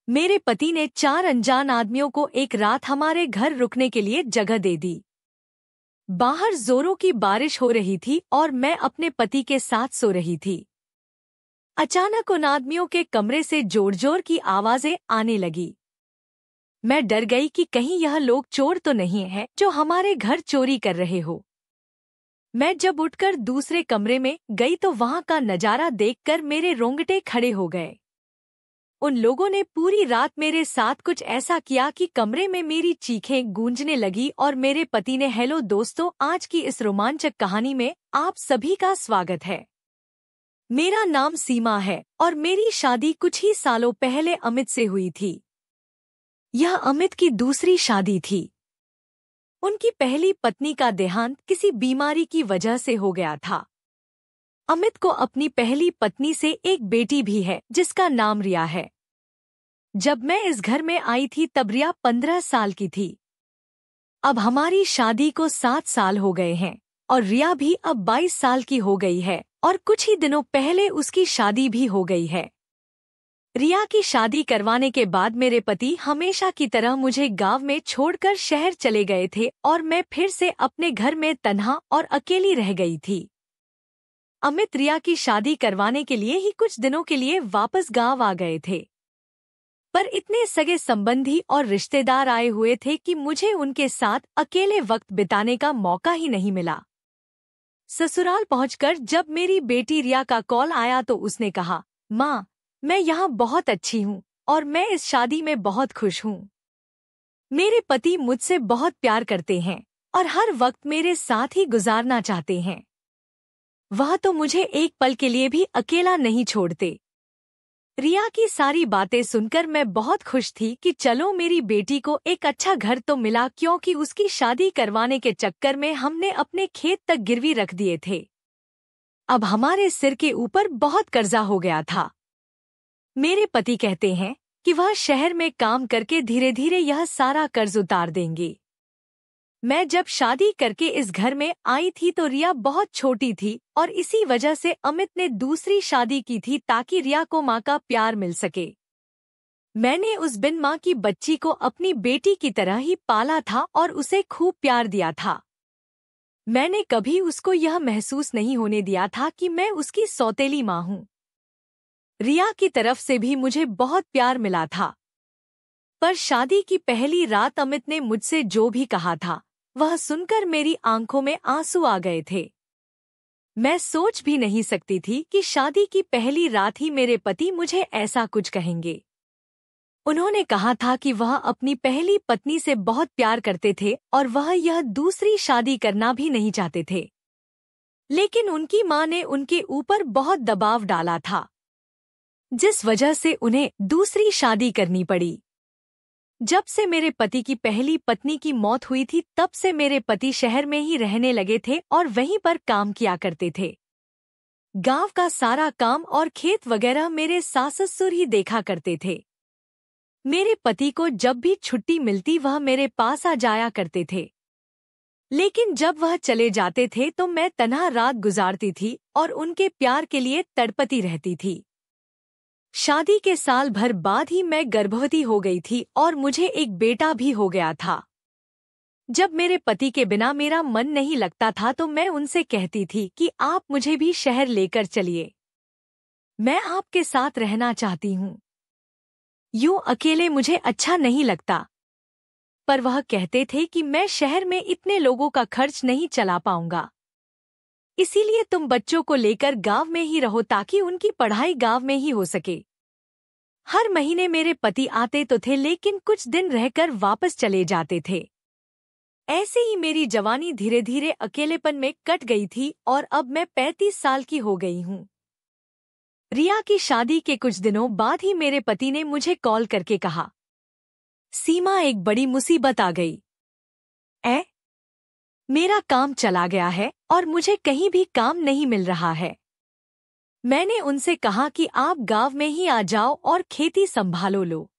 मेरे पति ने 4 अनजान आदमियों को एक रात हमारे घर रुकने के लिए जगह दे दी। बाहर जोरों की बारिश हो रही थी और मैं अपने पति के साथ सो रही थी। अचानक उन आदमियों के कमरे से जोर जोर की आवाजें आने लगी। मैं डर गई कि कहीं यह लोग चोर तो नहीं हैं जो हमारे घर चोरी कर रहे हो। मैं जब उठकर दूसरे कमरे में गई तो वहां का नजारा देखकर मेरे रोंगटे खड़े हो गए। उन लोगों ने पूरी रात मेरे साथ कुछ ऐसा किया कि कमरे में मेरी चीखें गूंजने लगी और मेरे पति ने हेलो दोस्तों, आज की इस रोमांचक कहानी में आप सभी का स्वागत है। मेरा नाम सीमा है और मेरी शादी कुछ ही सालों पहले अमित से हुई थी। यह अमित की दूसरी शादी थी। उनकी पहली पत्नी का देहांत किसी बीमारी की वजह से हो गया था। अमित को अपनी पहली पत्नी से एक बेटी भी है जिसका नाम रिया है। जब मैं इस घर में आई थी तब रिया 15 साल की थी। अब हमारी शादी को 7 साल हो गए हैं और रिया भी अब 22 साल की हो गई है और कुछ ही दिनों पहले उसकी शादी भी हो गई है। रिया की शादी करवाने के बाद मेरे पति हमेशा की तरह मुझे गांव में छोड़कर शहर चले गए थे और मैं फिर से अपने घर में तन्हा और अकेली रह गई थी। अमित रिया की शादी करवाने के लिए ही कुछ दिनों के लिए वापस गांव आ गए थे, पर इतने सगे संबंधी और रिश्तेदार आए हुए थे कि मुझे उनके साथ अकेले वक्त बिताने का मौका ही नहीं मिला। ससुराल पहुंचकर जब मेरी बेटी रिया का कॉल आया तो उसने कहा, माँ, मैं यहाँ बहुत अच्छी हूँ और मैं इस शादी में बहुत खुश हूँ। मेरे पति मुझसे बहुत प्यार करते हैं और हर वक्त मेरे साथ ही गुजारना चाहते हैं। वह तो मुझे एक पल के लिए भी अकेला नहीं छोड़ते। रिया की सारी बातें सुनकर मैं बहुत खुश थी कि चलो मेरी बेटी को एक अच्छा घर तो मिला, क्योंकि उसकी शादी करवाने के चक्कर में हमने अपने खेत तक गिरवी रख दिए थे। अब हमारे सिर के ऊपर बहुत कर्जा हो गया था। मेरे पति कहते हैं कि वह शहर में काम करके धीरे धीरे यह सारा कर्ज उतार देंगे। मैं जब शादी करके इस घर में आई थी तो रिया बहुत छोटी थी और इसी वजह से अमित ने दूसरी शादी की थी ताकि रिया को माँ का प्यार मिल सके। मैंने उस बिन माँ की बच्ची को अपनी बेटी की तरह ही पाला था और उसे खूब प्यार दिया था। मैंने कभी उसको यह महसूस नहीं होने दिया था कि मैं उसकी सौतेली माँ हूँ। रिया की तरफ से भी मुझे बहुत प्यार मिला था, पर शादी की पहली रात अमित ने मुझसे जो भी कहा था वह सुनकर मेरी आंखों में आंसू आ गए थे। मैं सोच भी नहीं सकती थी कि शादी की पहली रात ही मेरे पति मुझे ऐसा कुछ कहेंगे। उन्होंने कहा था कि वह अपनी पहली पत्नी से बहुत प्यार करते थे और वह यह दूसरी शादी करना भी नहीं चाहते थे, लेकिन उनकी माँ ने उनके ऊपर बहुत दबाव डाला था, जिस वजह से उन्हें दूसरी शादी करनी पड़ी। जब से मेरे पति की पहली पत्नी की मौत हुई थी तब से मेरे पति शहर में ही रहने लगे थे और वहीं पर काम किया करते थे। गांव का सारा काम और खेत वगैरह मेरे सास ससुर ही देखा करते थे। मेरे पति को जब भी छुट्टी मिलती वह मेरे पास आ जाया करते थे, लेकिन जब वह चले जाते थे तो मैं तन्हा रात गुजारती थी और उनके प्यार के लिए तड़पती रहती थी। शादी के साल भर बाद ही मैं गर्भवती हो गई थी और मुझे एक बेटा भी हो गया था। जब मेरे पति के बिना मेरा मन नहीं लगता था तो मैं उनसे कहती थी कि आप मुझे भी शहर लेकर चलिए, मैं आपके साथ रहना चाहती हूँ। यूं अकेले मुझे अच्छा नहीं लगता। पर वह कहते थे कि मैं शहर में इतने लोगों का खर्च नहीं चला पाऊंगा, इसीलिए तुम बच्चों को लेकर गांव में ही रहो ताकि उनकी पढ़ाई गांव में ही हो सके। हर महीने मेरे पति आते तो थे, लेकिन कुछ दिन रहकर वापस चले जाते थे। ऐसे ही मेरी जवानी धीरे धीरे अकेलेपन में कट गई थी और अब मैं 35 साल की हो गई हूँ। रिया की शादी के कुछ दिनों बाद ही मेरे पति ने मुझे कॉल करके कहा, सीमा, एक बड़ी मुसीबत आ गई। मेरा काम चला गया है और मुझे कहीं भी काम नहीं मिल रहा है। मैंने उनसे कहा कि आप गांव में ही आ जाओ और खेती संभालो लो।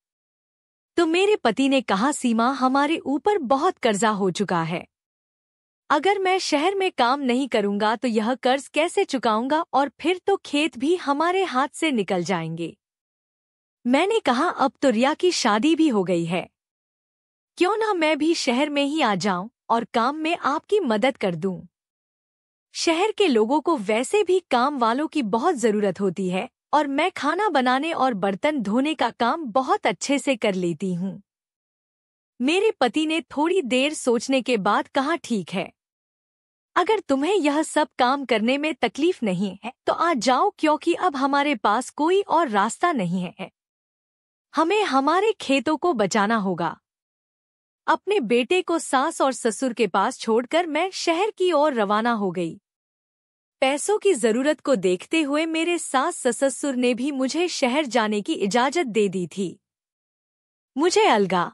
तो मेरे पति ने कहा, सीमा, हमारे ऊपर बहुत कर्जा हो चुका है। अगर मैं शहर में काम नहीं करूंगा तो यह कर्ज कैसे चुकाऊंगा और फिर तो खेत भी हमारे हाथ से निकल जाएंगे। मैंने कहा अब तो रिया की शादी भी हो गई है, क्यों ना मैं भी शहर में ही आ जाऊं और काम में आपकी मदद कर दूं। शहर के लोगों को वैसे भी काम वालों की बहुत जरूरत होती है और मैं खाना बनाने और बर्तन धोने का काम बहुत अच्छे से कर लेती हूँ। मेरे पति ने थोड़ी देर सोचने के बाद कहा, ठीक है, अगर तुम्हें यह सब काम करने में तकलीफ नहीं है तो आ जाओ, क्योंकि अब हमारे पास कोई और रास्ता नहीं है। हमें हमारे खेतों को बचाना होगा। अपने बेटे को सास और ससुर के पास छोड़कर मैं शहर की ओर रवाना हो गई। पैसों की जरूरत को देखते हुए मेरे सास ससुर ने भी मुझे शहर जाने की इजाजत दे दी थी। मुझे अलगा,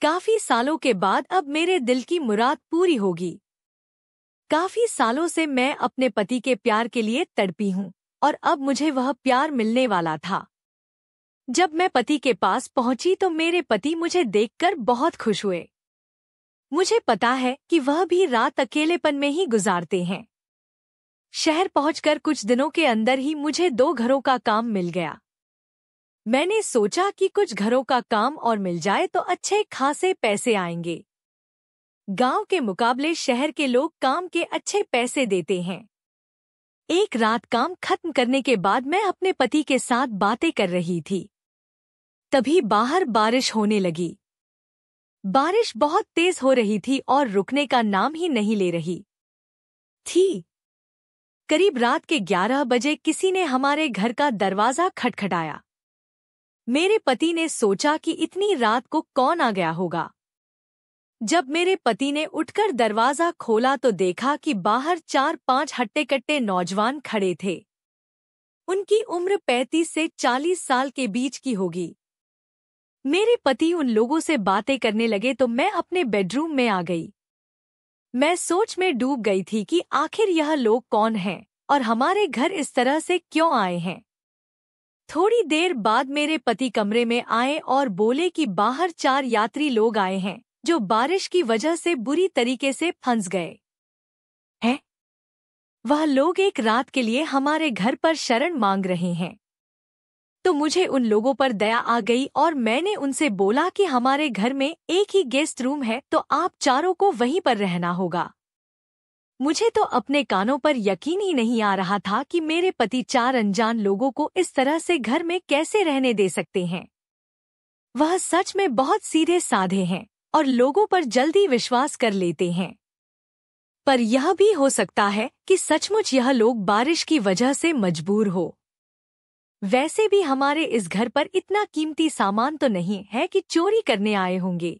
काफी सालों के बाद अब मेरे दिल की मुराद पूरी होगी। काफी सालों से मैं अपने पति के प्यार के लिए तड़पी हूँ और अब मुझे वह प्यार मिलने वाला था। जब मैं पति के पास पहुंची तो मेरे पति मुझे देखकर बहुत खुश हुए। मुझे पता है कि वह भी रात अकेलेपन में ही गुजारते हैं। शहर पहुंचकर कुछ दिनों के अंदर ही मुझे 2 घरों का काम मिल गया। मैंने सोचा कि कुछ घरों का काम और मिल जाए तो अच्छे खासे पैसे आएंगे। गांव के मुकाबले शहर के लोग काम के अच्छे पैसे देते हैं। एक रात काम खत्म करने के बाद मैं अपने पति के साथ बातें कर रही थी, तभी बाहर बारिश होने लगी। बारिश बहुत तेज हो रही थी और रुकने का नाम ही नहीं ले रही थी। करीब रात के 11 बजे किसी ने हमारे घर का दरवाजा खटखटाया। मेरे पति ने सोचा कि इतनी रात को कौन आ गया होगा। जब मेरे पति ने उठकर दरवाजा खोला तो देखा कि बाहर 4-5 हट्टे-कट्टे नौजवान खड़े थे। उनकी उम्र 35 से 40 साल के बीच की होगी। मेरे पति उन लोगों से बातें करने लगे तो मैं अपने बेडरूम में आ गई। मैं सोच में डूब गई थी कि आखिर यह लोग कौन हैं और हमारे घर इस तरह से क्यों आए हैं। थोड़ी देर बाद मेरे पति कमरे में आए और बोले कि बाहर 4 यात्री लोग आए हैं जो बारिश की वजह से बुरी तरीके से फंस गए हैं। वह लोग एक रात के लिए हमारे घर पर शरण मांग रहे हैं। तो मुझे उन लोगों पर दया आ गई और मैंने उनसे बोला कि हमारे घर में एक ही गेस्ट रूम है तो आप चारों को वहीं पर रहना होगा। मुझे तो अपने कानों पर यकीन ही नहीं आ रहा था कि मेरे पति 4 अनजान लोगों को इस तरह से घर में कैसे रहने दे सकते हैं। वह सच में बहुत सीधे साधे हैं और लोगों पर जल्दी विश्वास कर लेते हैं। पर यह भी हो सकता है कि सचमुच यह लोग बारिश की वजह से मजबूर हो। वैसे भी हमारे इस घर पर इतना कीमती सामान तो नहीं है कि चोरी करने आए होंगे।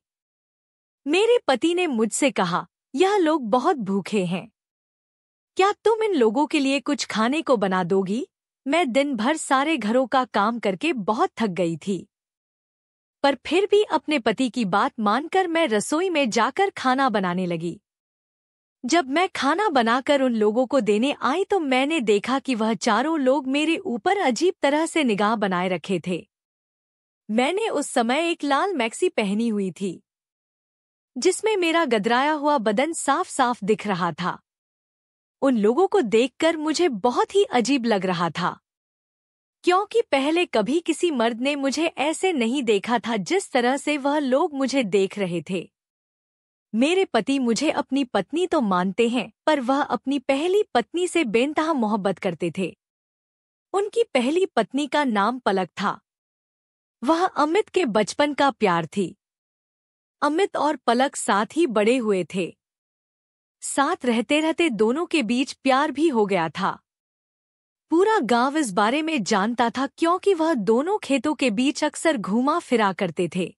मेरे पति ने मुझसे कहा, यह लोग बहुत भूखे हैं, क्या तुम इन लोगों के लिए कुछ खाने को बना दोगी? मैं दिन भर सारे घरों का काम करके बहुत थक गई थी, पर फिर भी अपने पति की बात मानकर मैं रसोई में जाकर खाना बनाने लगी। जब मैं खाना बनाकर उन लोगों को देने आई तो मैंने देखा कि वह चारों लोग मेरे ऊपर अजीब तरह से निगाह बनाए रखे थे। मैंने उस समय एक लाल मैक्सी पहनी हुई थी जिसमें मेरा गदराया हुआ बदन साफ साफ दिख रहा था। उन लोगों को देखकर मुझे बहुत ही अजीब लग रहा था, क्योंकि पहले कभी किसी मर्द ने मुझे ऐसे नहीं देखा था जिस तरह से वह लोग मुझे देख रहे थे। मेरे पति मुझे अपनी पत्नी तो मानते हैं, पर वह अपनी पहली पत्नी से बेइंतहा मोहब्बत करते थे। उनकी पहली पत्नी का नाम पलक था। वह अमित के बचपन का प्यार थी। अमित और पलक साथ ही बड़े हुए थे। साथ रहते रहते दोनों के बीच प्यार भी हो गया था। पूरा गांव इस बारे में जानता था, क्योंकि वह दोनों खेतों के बीच अक्सर घूमा फिरा करते थे।